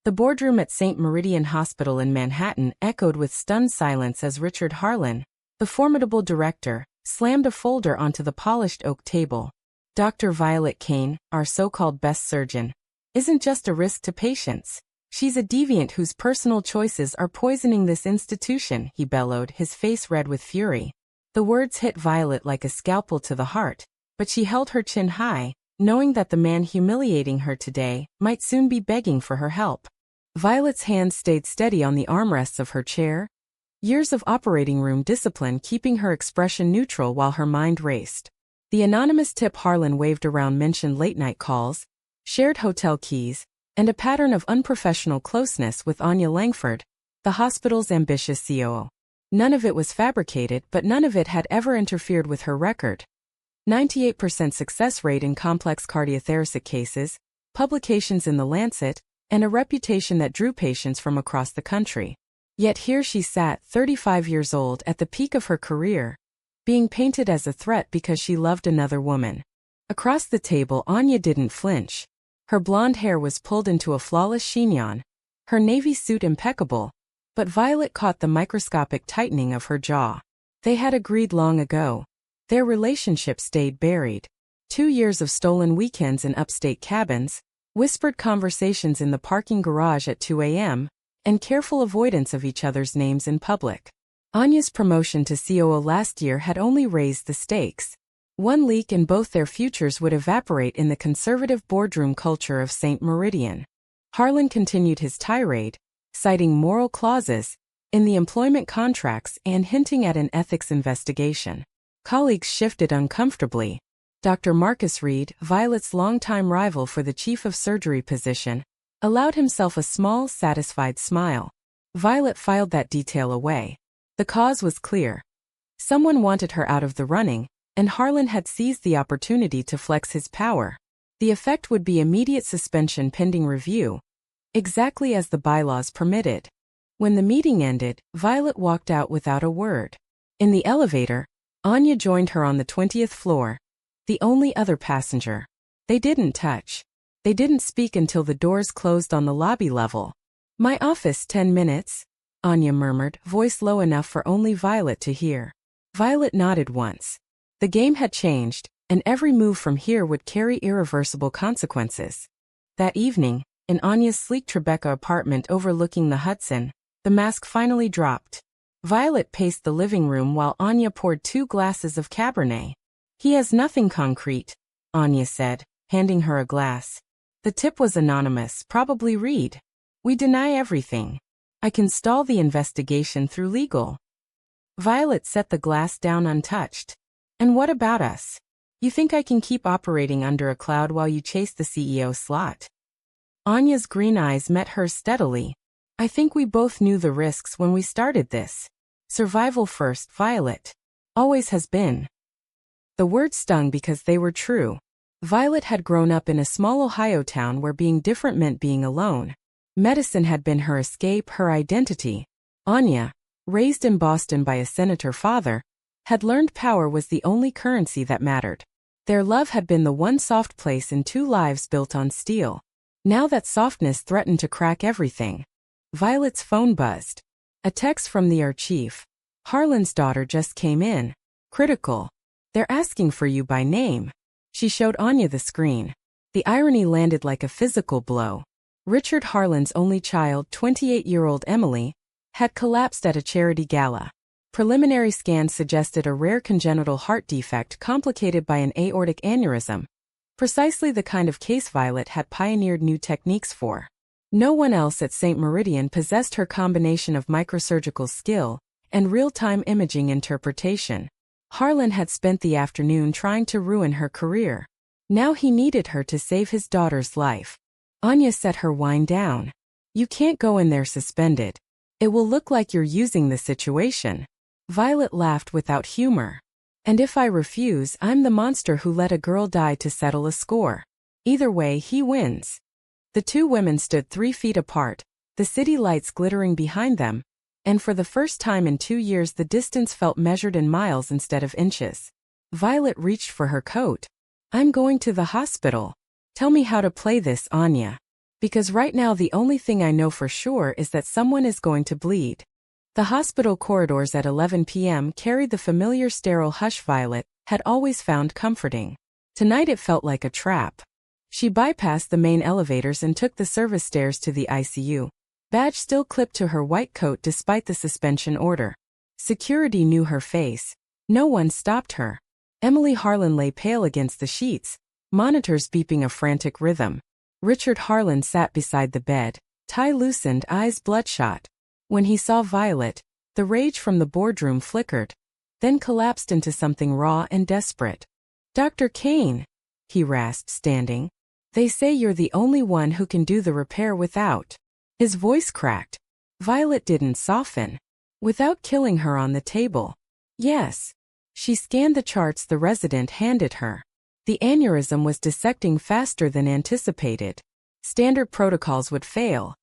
The boardroom at St. Meridian Hospital in Manhattan echoed with stunned silence as Richard Harlan, the formidable director, slammed a folder onto the polished oak table. Dr. Violet Kane, our so-called best surgeon, isn't just a risk to patients. She's a deviant whose personal choices are poisoning this institution, he bellowed, his face red with fury. The words hit Violet like a scalpel to the heart, but she held her chin high, knowing that the man humiliating her today might soon be begging for her help. Violet's hands stayed steady on the armrests of her chair, years of operating room discipline keeping her expression neutral while her mind raced. The anonymous tip Harlan waved around mentioned late-night calls, shared hotel keys, and a pattern of unprofessional closeness with Anya Langford, the hospital's ambitious COO. None of it was fabricated, but none of it had ever interfered with her record. 98% success rate in complex cardiothoracic cases, publications in The Lancet, and a reputation that drew patients from across the country. Yet here she sat, 35 years old, at the peak of her career, being painted as a threat because she loved another woman. Across the table, Anya didn't flinch. Her blonde hair was pulled into a flawless chignon, her navy suit impeccable, but Violet caught the microscopic tightening of her jaw. They had agreed long ago. Their relationship stayed buried. 2 years of stolen weekends in upstate cabins, whispered conversations in the parking garage at 2 a.m., and careful avoidance of each other's names in public. Anya's promotion to COO last year had only raised the stakes. One leak and both their futures would evaporate in the conservative boardroom culture of St. Meridian. Harlan continued his tirade, citing moral clauses in the employment contracts and hinting at an ethics investigation. Colleagues shifted uncomfortably. Dr. Marcus Reed, Violet's longtime rival for the chief of surgery position, allowed himself a small, satisfied smile. Violet filed that detail away. The cause was clear. Someone wanted her out of the running, and Harlan had seized the opportunity to flex his power. The effect would be immediate suspension pending review, exactly as the bylaws permitted. When the meeting ended, Violet walked out without a word. In the elevator, Anya joined her on the 20th floor, the only other passenger. They didn't touch. They didn't speak until the doors closed on the lobby level. "My office, 10 minutes," Anya murmured, voice low enough for only Violet to hear. Violet nodded once. The game had changed, and every move from here would carry irreversible consequences. That evening, in Anya's sleek Tribeca apartment overlooking the Hudson, the mask finally dropped. Violet paced the living room while Anya poured 2 glasses of Cabernet. "He has nothing concrete," Anya said, handing her a glass. "The tip was anonymous, probably Reed. We deny everything. I can stall the investigation through legal." Violet set the glass down untouched. "And what about us? You think I can keep operating under a cloud while you chase the CEO slot?" Anya's green eyes met hers steadily. "I think we both knew the risks when we started this. Survival first, Violet. Always has been." The words stung because they were true. Violet had grown up in a small Ohio town where being different meant being alone. Medicine had been her escape, her identity. Anya, raised in Boston by a senator father, had learned power was the only currency that mattered. Their love had been the one soft place in 2 lives built on steel. Now that softness threatened to crack everything. Violet's phone buzzed. A text from the chief. "Harlan's daughter just came in. Critical. They're asking for you by name." She showed Anya the screen. The irony landed like a physical blow. Richard Harlan's only child, 28-year-old Emily, had collapsed at a charity gala. Preliminary scans suggested a rare congenital heart defect complicated by an aortic aneurysm, precisely the kind of case Violet had pioneered new techniques for. No one else at St. Meridian possessed her combination of microsurgical skill and real-time imaging interpretation. Harlan had spent the afternoon trying to ruin her career. Now he needed her to save his daughter's life. Anya set her wine down. "You can't go in there suspended. It will look like you're using the situation." Violet laughed without humor. "And if I refuse, I'm the monster who let a girl die to settle a score. Either way, he wins." The 2 women stood 3 feet apart, the city lights glittering behind them, and for the first time in 2 years the distance felt measured in miles instead of inches. Violet reached for her coat. "I'm going to the hospital. Tell me how to play this, Anya." Because right now the only thing I know for sure is that someone is going to bleed. The hospital corridors at 11 p.m. carried the familiar sterile hush Violet had always found comforting. Tonight it felt like a trap. She bypassed the main elevators and took the service stairs to the ICU. Badge still clipped to her white coat despite the suspension order. Security knew her face. No one stopped her. Emily Harlan lay pale against the sheets, monitors beeping a frantic rhythm. Richard Harlan sat beside the bed, tie loosened, eyes bloodshot. When he saw Violet, the rage from the boardroom flickered, then collapsed into something raw and desperate. "Dr. Kane," he rasped, standing. "They say you're the only one who can do the repair without." His voice cracked. Violet didn't soften. "Without killing her on the table." "Yes." She scanned the charts the resident handed her. The aneurysm was dissecting faster than anticipated. Standard protocols would fail.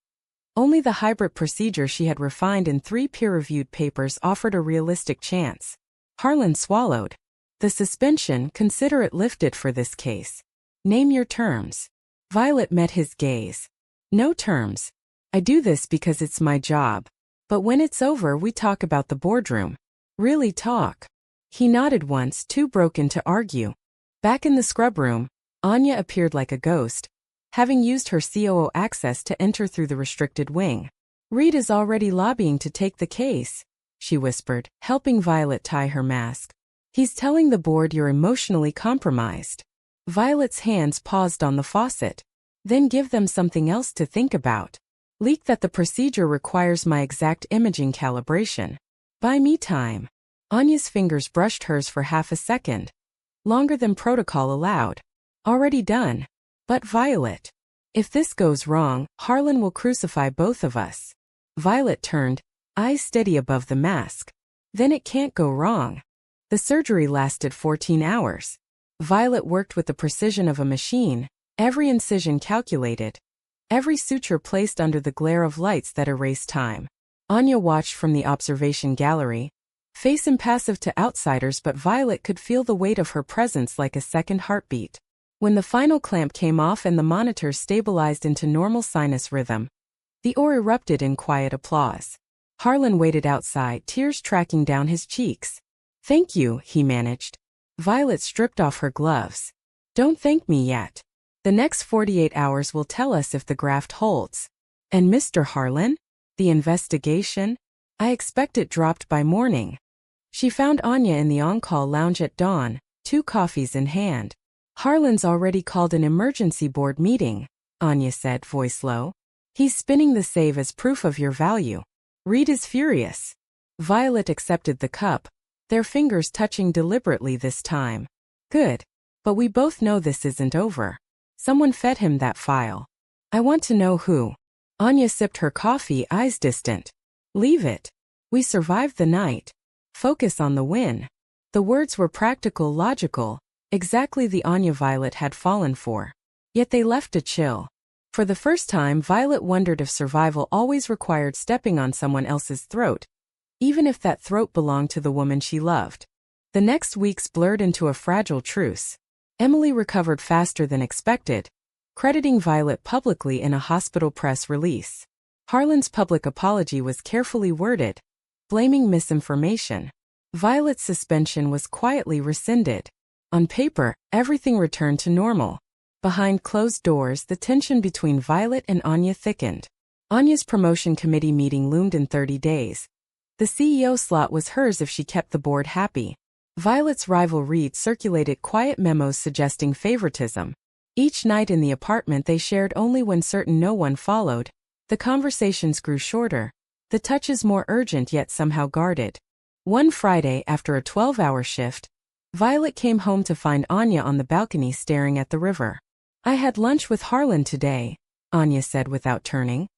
Only the hybrid procedure she had refined in 3 peer-reviewed papers offered a realistic chance. Harlan swallowed. "The suspension, consider it lifted for this case. Name your terms." Violet met his gaze. "No terms. I do this because it's my job. But when it's over we talk about the boardroom. Really talk." He nodded once, too broken to argue. Back in the scrub room, Anya appeared like a ghost, having used her COO access to enter through the restricted wing. "Reed is already lobbying to take the case," she whispered, helping Violet tie her mask. "He's telling the board you're emotionally compromised." Violet's hands paused on the faucet. "Then give them something else to think about. Leak that the procedure requires my exact imaging calibration. Buy me time." Anya's fingers brushed hers for half a second. Longer than protocol allowed. "Already done." "But Violet, if this goes wrong, Harlan will crucify both of us." Violet turned, eyes steady above the mask. "Then it can't go wrong." The surgery lasted 14 hours. Violet worked with the precision of a machine, every incision calculated, every suture placed under the glare of lights that erased time. Anya watched from the observation gallery, face impassive to outsiders, but Violet could feel the weight of her presence like a second heartbeat. When the final clamp came off and the monitors stabilized into normal sinus rhythm, the OR erupted in quiet applause. Harlan waited outside, tears tracking down his cheeks. "Thank you," he managed. Violet stripped off her gloves. "Don't thank me yet. The next 48 hours will tell us if the graft holds." "And Mr. Harlan? The investigation?" "I expect it dropped by morning." She found Anya in the on-call lounge at dawn, 2 coffees in hand. "Harlan's already called an emergency board meeting," Anya said, voice low. "He's spinning the save as proof of your value. Reed is furious." Violet accepted the cup, their fingers touching deliberately this time. "Good. But we both know this isn't over. Someone fed him that file. I want to know who." Anya sipped her coffee, eyes distant. "Leave it. We survived the night. Focus on the win." The words were practical, logical, exactly the Anya Violet had fallen for. Yet they left a chill. For the first time, Violet wondered if survival always required stepping on someone else's throat, even if that throat belonged to the woman she loved. The next weeks blurred into a fragile truce. Emily recovered faster than expected, crediting Violet publicly in a hospital press release. Harlan's public apology was carefully worded, blaming misinformation. Violet's suspension was quietly rescinded. On paper, everything returned to normal. Behind closed doors, the tension between Violet and Anya thickened. Anya's promotion committee meeting loomed in 30 days. The CEO slot was hers if she kept the board happy. Violet's rival Reed circulated quiet memos suggesting favoritism. Each night in the apartment they shared only when certain no one followed. The conversations grew shorter, the touches more urgent yet somehow guarded. One Friday, after a 12-hour shift, Violet came home to find Anya on the balcony staring at the river. "I had lunch with Harlan today," Anya said without turning.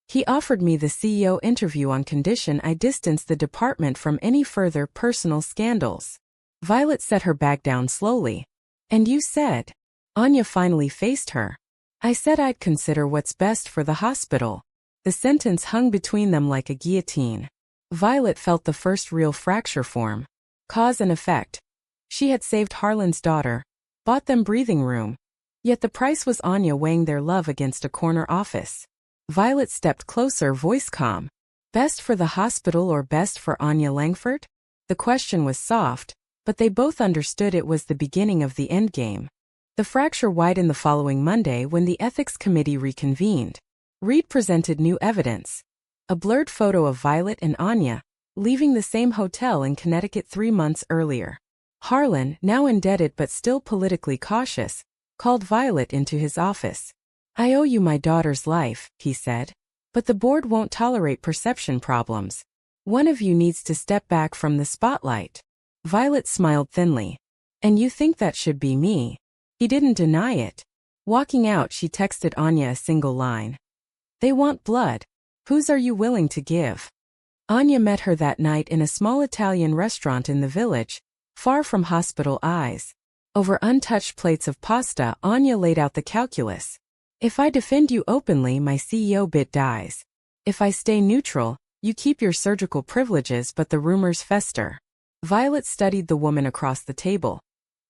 "He offered me the CEO interview on condition I distance the department from any further personal scandals." Violet set her bag down slowly. "And you said?" Anya finally faced her. "I said I'd consider what's best for the hospital." The sentence hung between them like a guillotine. Violet felt the first real fracture form. Cause and effect. She had saved Harlan's daughter, bought them breathing room, Yet the price was Anya weighing their love against a corner office. Violet stepped closer, voice calm. Best for the hospital or best for Anya Langford? The question was soft, but they both understood it was the beginning of the endgame. The fracture widened the following Monday when the ethics committee reconvened. Reed presented new evidence. A blurred photo of Violet and Anya, leaving the same hotel in Connecticut 3 months earlier. Harlan, now indebted but still politically cautious, called Violet into his office. "I owe you my daughter's life," he said. "But the board won't tolerate perception problems. One of you needs to step back from the spotlight." Violet smiled thinly. "And you think that should be me?" He didn't deny it. Walking out, she texted Anya a single line. "They want blood. Whose are you willing to give?" Anya met her that night in a small Italian restaurant in the village, far from hospital eyes. Over untouched plates of pasta, Anya laid out the calculus. "If I defend you openly, my CEO bid dies. If I stay neutral, you keep your surgical privileges but the rumors fester." Violet studied the woman across the table.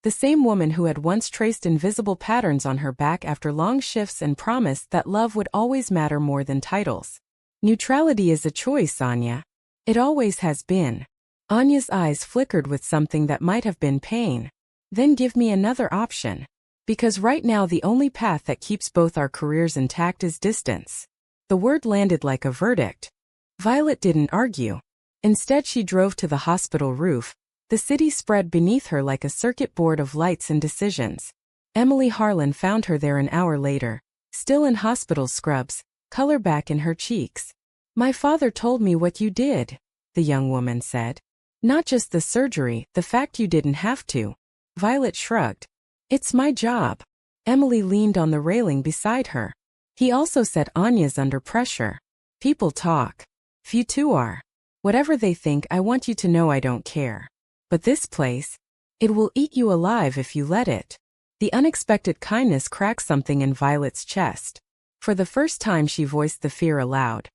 The same woman who had once traced invisible patterns on her back after long shifts and promised that love would always matter more than titles. "Neutrality is a choice, Anya. It always has been." Anya's eyes flickered with something that might have been pain. "Then give me another option. Because right now the only path that keeps both our careers intact is distance." The word landed like a verdict. Violet didn't argue. Instead, she drove to the hospital roof. The city spread beneath her like a circuit board of lights and decisions. Emily Harlan found her there an hour later, still in hospital scrubs, color back in her cheeks. "My father told me what you did," the young woman said. "Not just the surgery, the fact you didn't have to." Violet shrugged. "It's my job." Emily leaned on the railing beside her. "He also said Anya's under pressure. People talk. Few too are. Whatever they think, I want you to know I don't care. But this place, it will eat you alive if you let it." The unexpected kindness cracked something in Violet's chest. For the first time she voiced the fear aloud.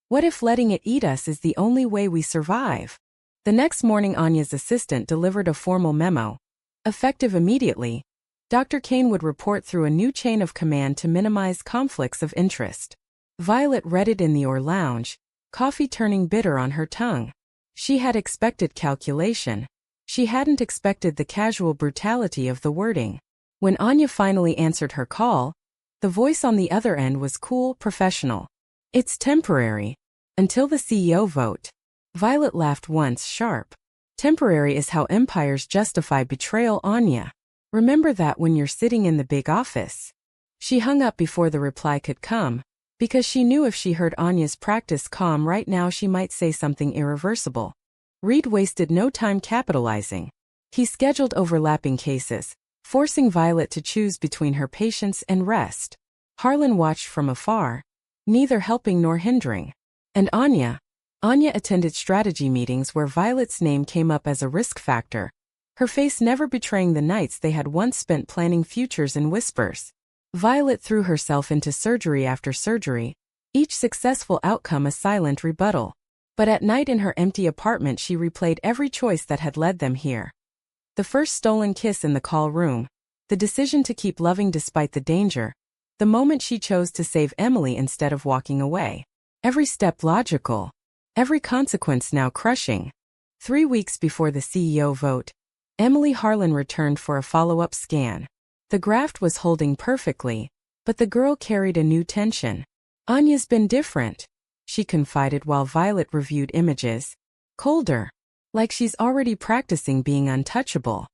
What if letting it eat us is the only way we survive? The next morning, Anya's assistant delivered a formal memo. Effective immediately, Dr. Kane would report through a new chain of command to minimize conflicts of interest. Violet read it in the OR lounge, coffee turning bitter on her tongue. She had expected calculation. She hadn't expected the casual brutality of the wording. When Anya finally answered her call, the voice on the other end was cool, professional. "It's temporary. Until the CEO vote." Violet laughed once, sharp. "Temporary is how empires justify betrayal, Anya. Remember that when you're sitting in the big office." She hung up before the reply could come, because she knew if she heard Anya's practice calm right now she might say something irreversible. Reed wasted no time capitalizing. He scheduled overlapping cases, forcing Violet to choose between her patience and rest. Harlan watched from afar, neither helping nor hindering. And Anya attended strategy meetings where Violet's name came up as a risk factor, her face never betraying the nights they had once spent planning futures in whispers. Violet threw herself into surgery after surgery, each successful outcome a silent rebuttal. But at night in her empty apartment she replayed every choice that had led them here. The first stolen kiss in the call room, the decision to keep loving despite the danger, the moment she chose to save Emily instead of walking away. Every step logical, every consequence now crushing. 3 weeks before the CEO vote, Emily Harlan returned for a follow-up scan. The graft was holding perfectly, but the girl carried a new tension. "Anya's been different," she confided while Violet reviewed images. "Colder. Like she's already practicing being untouchable."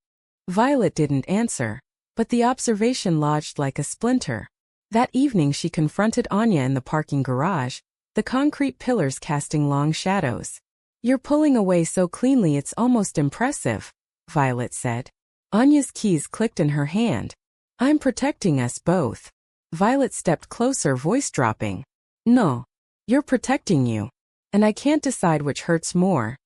Violet didn't answer, but the observation lodged like a splinter. That evening she confronted Anya in the parking garage, the concrete pillars casting long shadows. "You're pulling away so cleanly it's almost impressive," Violet said. Anya's keys clicked in her hand. "I'm protecting us both." Violet stepped closer, voice dropping. "No. You're protecting you. And I can't decide which hurts more,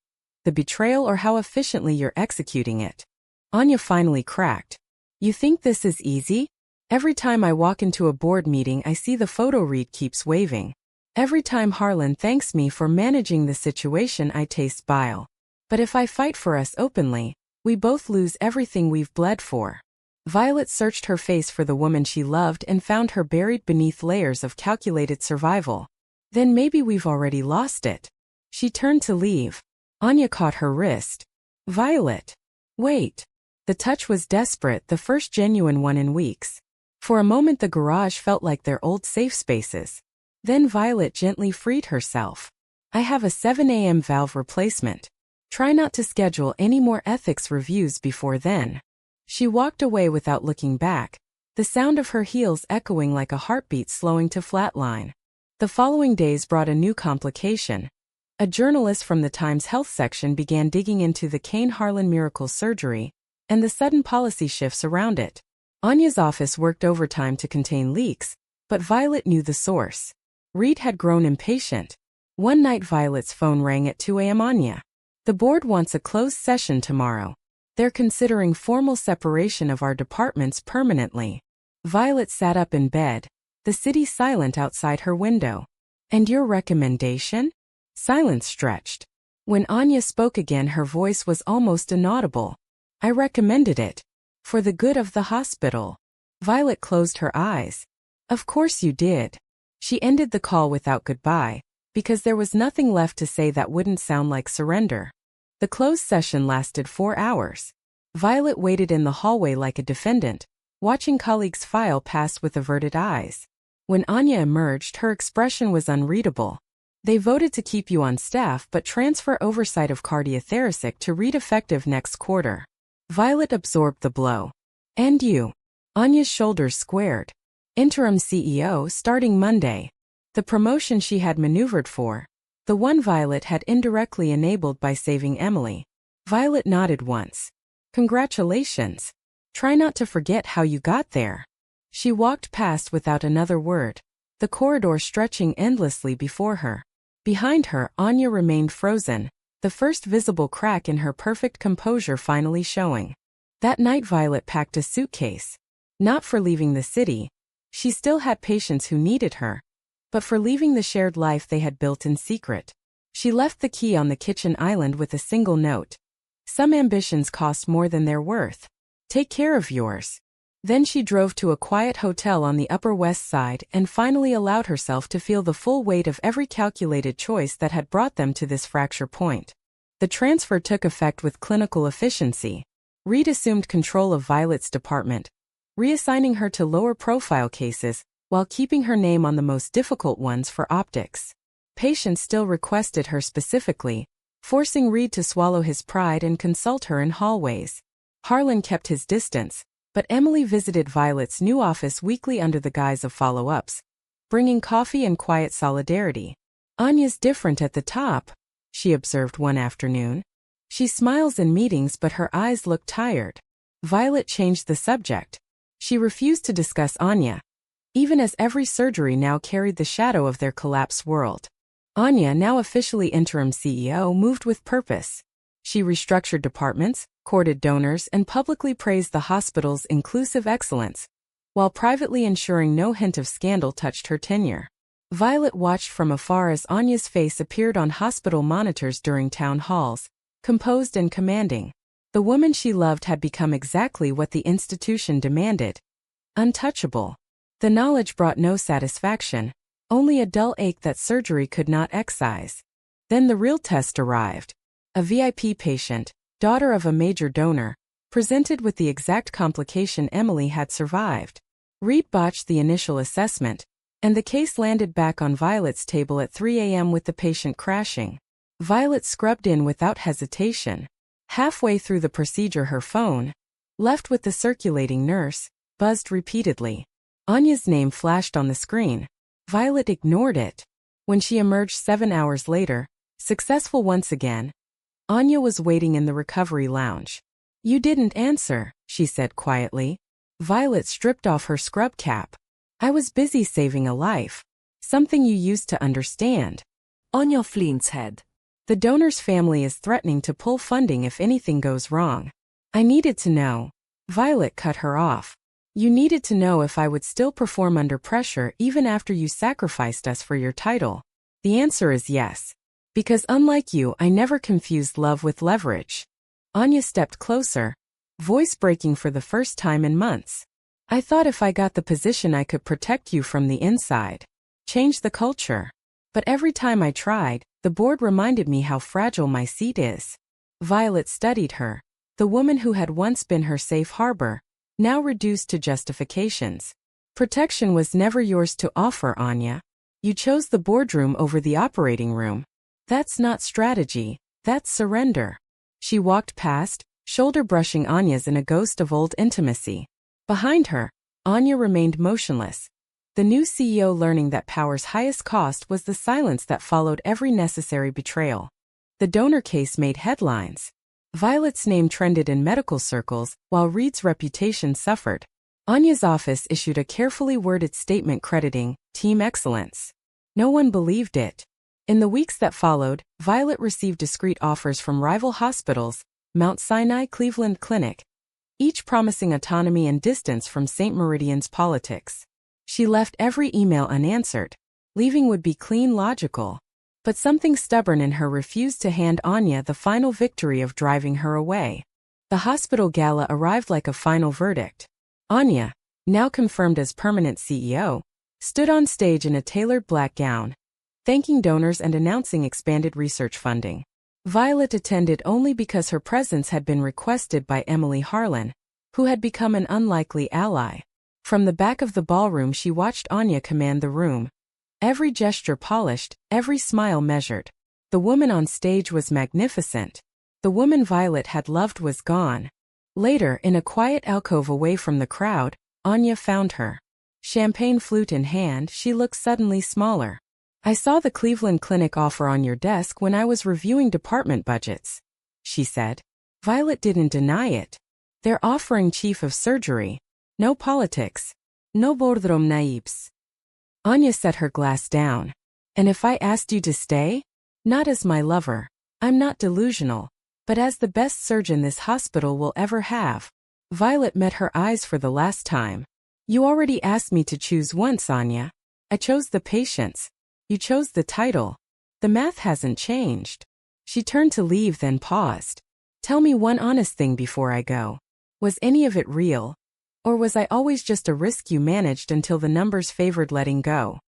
the betrayal or how efficiently you're executing it." Anya finally cracked. "You think this is easy? Every time I walk into a board meeting I see the photo Reed keeps waving. Every time Harlan thanks me for managing the situation I taste bile. But if I fight for us openly, we both lose everything we've bled for." Violet searched her face for the woman she loved and found her buried beneath layers of calculated survival. Then maybe we've already lost it. She turned to leave. Anya caught her wrist. Violet. Wait. The touch was desperate, the first genuine one in weeks. For a moment the garage felt like their old safe spaces. Then Violet gently freed herself. I have a 7 a.m. valve replacement. Try not to schedule any more ethics reviews before then. She walked away without looking back, the sound of her heels echoing like a heartbeat slowing to flatline. The following days brought a new complication. A journalist from the Times Health section began digging into the Kane Harlan miracle surgery and the sudden policy shifts around it. Anya's office worked overtime to contain leaks, but Violet knew the source. Reed had grown impatient. One night Violet's phone rang at 2 a.m. Anya. The board wants a closed session tomorrow. They're considering formal separation of our departments permanently. Violet sat up in bed, the city silent outside her window. And your recommendation? Silence stretched. When Anya spoke again, her voice was almost inaudible. I recommended it. For the good of the hospital. Violet closed her eyes. Of course you did. She ended the call without goodbye, because there was nothing left to say that wouldn't sound like surrender. The closed session lasted 4 hours. Violet waited in the hallway like a defendant, watching colleagues file past with averted eyes. When Anya emerged, her expression was unreadable. They voted to keep you on staff but transfer oversight of cardiothoracic to Reed effective next quarter. Violet absorbed the blow. And you? Anya's shoulders squared. Interim CEO starting Monday. The promotion she had maneuvered for. The one Violet had indirectly enabled by saving Emily. Violet nodded once. Congratulations. Try not to forget how you got there. She walked past without another word, the corridor stretching endlessly before her. Behind her, Anya remained frozen, the first visible crack in her perfect composure finally showing. That night Violet packed a suitcase. Not for leaving the city. She still had patients who needed her. But for leaving the shared life they had built in secret. She left the key on the kitchen island with a single note. Some ambitions cost more than they're worth. Take care of yours. Then she drove to a quiet hotel on the Upper West Side and finally allowed herself to feel the full weight of every calculated choice that had brought them to this fracture point. The transfer took effect with clinical efficiency. Reed assumed control of Violet's department, reassigning her to lower-profile cases while keeping her name on the most difficult ones for optics. Patients still requested her specifically, forcing Reed to swallow his pride and consult her in hallways. Harlan kept his distance, but Emily visited Violet's new office weekly under the guise of follow-ups, bringing coffee and quiet solidarity. Anya's different at the top, she observed one afternoon. She smiles in meetings but her eyes look tired. Violet changed the subject. She refused to discuss Anya, even as every surgery now carried the shadow of their collapsed world. Anya, now officially interim CEO, moved with purpose. She restructured departments, courted donors, and publicly praised the hospital's inclusive excellence, while privately ensuring no hint of scandal touched her tenure. Violet watched from afar as Anya's face appeared on hospital monitors during town halls, composed and commanding. The woman she loved had become exactly what the institution demanded. Untouchable. The knowledge brought no satisfaction, only a dull ache that surgery could not excise. Then the real test arrived. A VIP patient, daughter of a major donor, presented with the exact complication Emily had survived. Reed botched the initial assessment, and the case landed back on Violet's table at 3 a.m. with the patient crashing. Violet scrubbed in without hesitation. Halfway through the procedure her phone, left with the circulating nurse, buzzed repeatedly. Anya's name flashed on the screen. Violet ignored it. When she emerged 7 hours later, successful once again, Anya was waiting in the recovery lounge. You didn't answer, she said quietly. Violet stripped off her scrub cap. I was busy saving a life. Something you used to understand. Anya Flint's head. The donor's family is threatening to pull funding if anything goes wrong. I needed to know. Violet cut her off. You needed to know if I would still perform under pressure even after you sacrificed us for your title. The answer is yes. Because unlike you, I never confused love with leverage. Anya stepped closer, voice breaking for the first time in months. I thought if I got the position I could protect you from the inside. Change the culture. But every time I tried, the board reminded me how fragile my seat is. Violet studied her. The woman who had once been her safe harbor, now reduced to justifications. Protection was never yours to offer, Anya. You chose the boardroom over the operating room. That's not strategy, that's surrender. She walked past, shoulder brushing Anya's in a ghost of old intimacy. Behind her, Anya remained motionless. The new CEO learning that power's highest cost was the silence that followed every necessary betrayal. The donor case made headlines. Violet's name trended in medical circles, while Reed's reputation suffered. Anya's office issued a carefully worded statement crediting Team Excellence. No one believed it. In the weeks that followed, Violet received discreet offers from rival hospitals, Mount Sinai Cleveland Clinic, each promising autonomy and distance from St. Meridian's politics. She left every email unanswered. Leaving would be clean logical. But something stubborn in her refused to hand Anya the final victory of driving her away. The hospital gala arrived like a final verdict. Anya, now confirmed as permanent CEO, stood on stage in a tailored black gown, thanking donors and announcing expanded research funding. Violet attended only because her presence had been requested by Emily Harlan, who had become an unlikely ally. From the back of the ballroom she watched Anya command the room. Every gesture polished, every smile measured. The woman on stage was magnificent. The woman Violet had loved was gone. Later, in a quiet alcove away from the crowd, Anya found her. Champagne flute in hand, she looked suddenly smaller. I saw the Cleveland Clinic offer on your desk when I was reviewing department budgets, she said. Violet didn't deny it. They're offering chief of surgery. No politics. No boardroom naibs. Anya set her glass down. And if I asked you to stay? Not as my lover. I'm not delusional. But as the best surgeon this hospital will ever have. Violet met her eyes for the last time. You already asked me to choose once, Anya. I chose the patients. You chose the title. The math hasn't changed. She turned to leave, then paused. Tell me one honest thing before I go. Was any of it real? Or was I always just a risk you managed until the numbers favored letting go?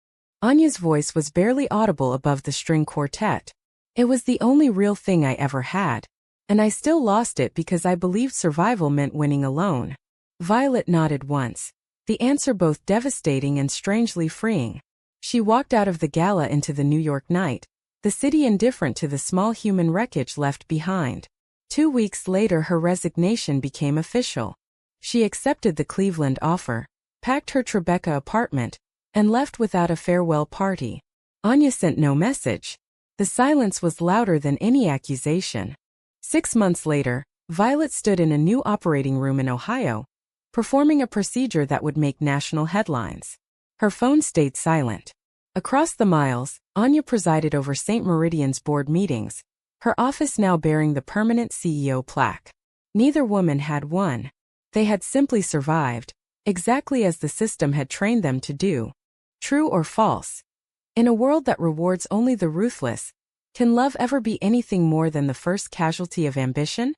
Anya's voice was barely audible above the string quartet. It was the only real thing I ever had. And I still lost it because I believed survival meant winning alone. Violet nodded once. The answer both devastating and strangely freeing. She walked out of the gala into the New York night, the city indifferent to the small human wreckage left behind. 2 weeks later her resignation became official. She accepted the Cleveland offer, packed her Tribeca apartment, and left without a farewell party. Anya sent no message. The silence was louder than any accusation. 6 months later, Violet stood in a new operating room in Ohio, performing a procedure that would make national headlines. Her phone stayed silent. Across the miles, Anya presided over St. Meridian's board meetings, her office now bearing the permanent CEO plaque. Neither woman had won. They had simply survived, exactly as the system had trained them to do. True or false? In a world that rewards only the ruthless, can love ever be anything more than the first casualty of ambition?